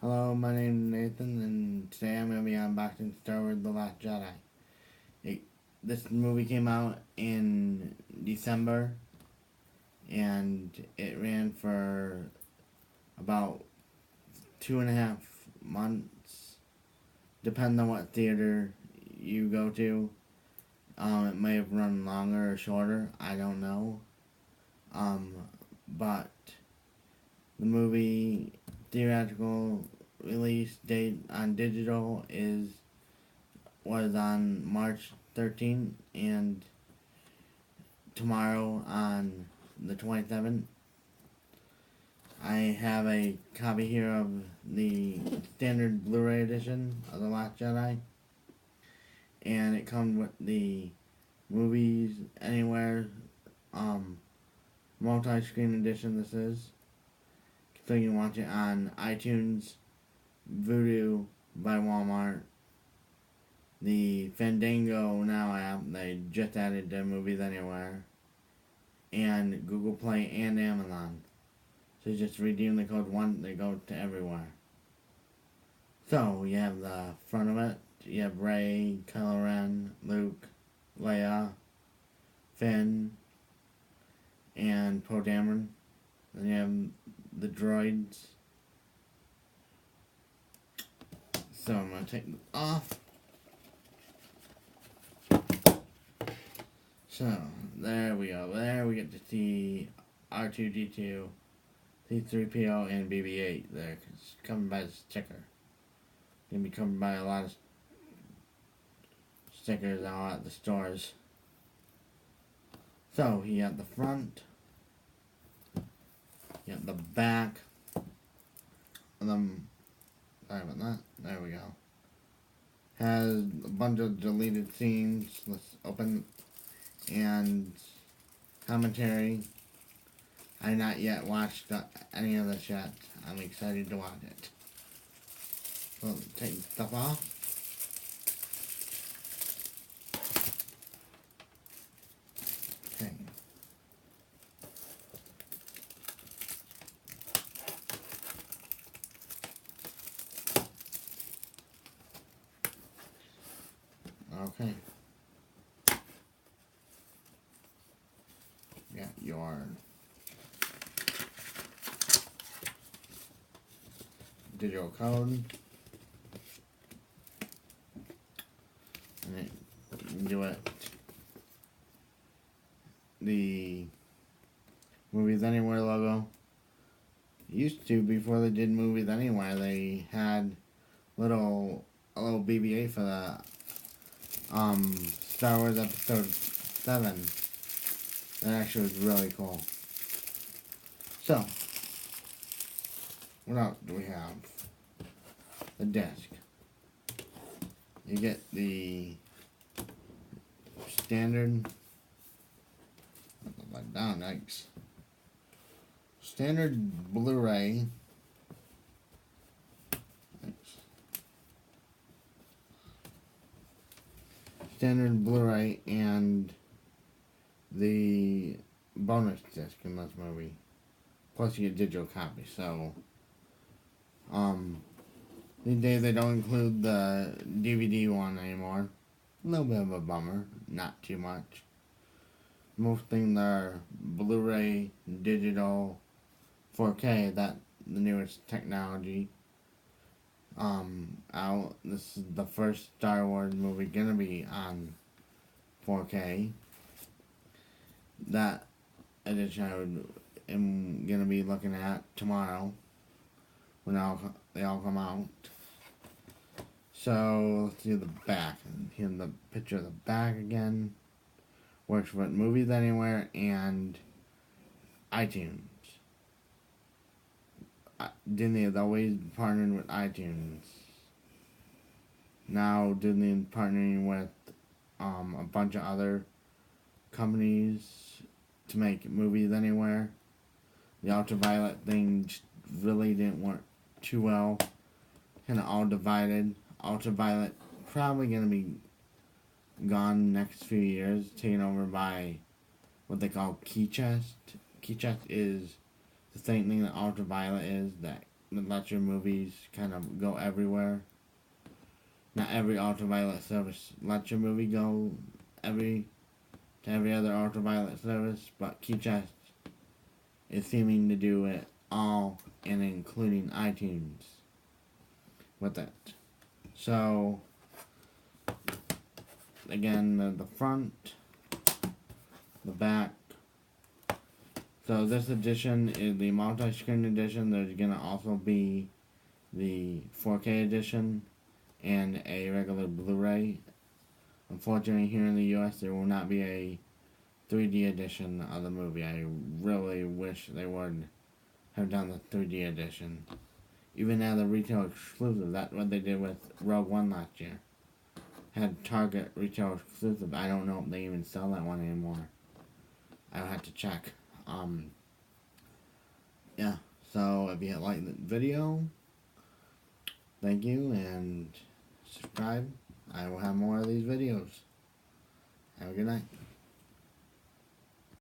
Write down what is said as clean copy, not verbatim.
Hello, my name is Nathan, and today I'm going to be unboxing Star Wars The Last Jedi. It, this movie came out in December, and it ran for about 2.5 months, depending on what theater you go to. It may have run longer or shorter, I don't know. Um, but the movie theatrical release date on digital was on March 13th, and tomorrow on the 27th. I have a copy here of the standard Blu-ray edition of The Last Jedi, and it comes with the Movies Anywhere multi-screen edition. This is so you can watch it on iTunes, Vudu by Walmart, the Fandango Now app. They just added to Movies Anywhere, and Google Play and Amazon. So just redeem the code 1, they go to everywhere. So you have the front of it. You have Rey, Kylo Ren, Luke, Leia, Finn, and Poe Dameron. Then you have the droids. So I'm going to take them off. So there we go. There we get to see R2-D2, C-3PO, and BB-8 there. It's covered by the sticker. Gonna be covered by a lot of stickers out at the stores. So you got the front, you got the back, and then sorry about that. There we go. Has a bunch of deleted scenes. Let's open, and commentary. I not yet watched any of this yet. I'm excited to watch it. So take the stuff off. Okay. Okay. Got your digital code. And it, do it. The Movies Anywhere logo. Used to, before they did Movies Anywhere, they had a little BB-8 for the Star Wars Episode 7. That actually was really cool. So, what else do we have? The disc. You get the standard. Like down, yikes. Standard Blu-ray. Standard Blu-ray and the bonus disc in this movie. Plus you get digital copy. So, these days they don't include the DVD one anymore. A little bit of a bummer. Not too much. Most things are Blu-ray, digital, 4K, that the newest technology. Out. This is the first Star Wars movie gonna be on 4K. That edition am gonna be looking at tomorrow when they all come out. So let's do the back. Here's the picture of the back again. Works with Movies Anywhere and iTunes. Disney has always partnered with iTunes. Now Disney is partnering with a bunch of other companies to make Movies Anywhere. The Ultraviolet thing really didn't work too well. Kind of all divided. Ultraviolet probably going to be gone next few years, taken over by what they call Key Chest. Key Chest is the same thing that Ultraviolet is, that let your movies kind of go everywhere. Not every ultraviolet service lets your movie go every to every other ultraviolet service, but KeyChest is seeming to do it all and including iTunes with it. So again, the front, the back. So this edition is the multi-screen edition. There's gonna also be the 4K edition and a regular Blu-ray. Unfortunately, here in the US, there will not be a 3D edition of the movie. I really wish they would have done the 3D edition. Even now, the retail exclusive, that's what they did with Rogue One last year. Had Target retail exclusive. I don't know if they even sell that one anymore. I'll have to check. Yeah, so if you like the video, thank you, and subscribe. I will have more of these videos. Have a good night.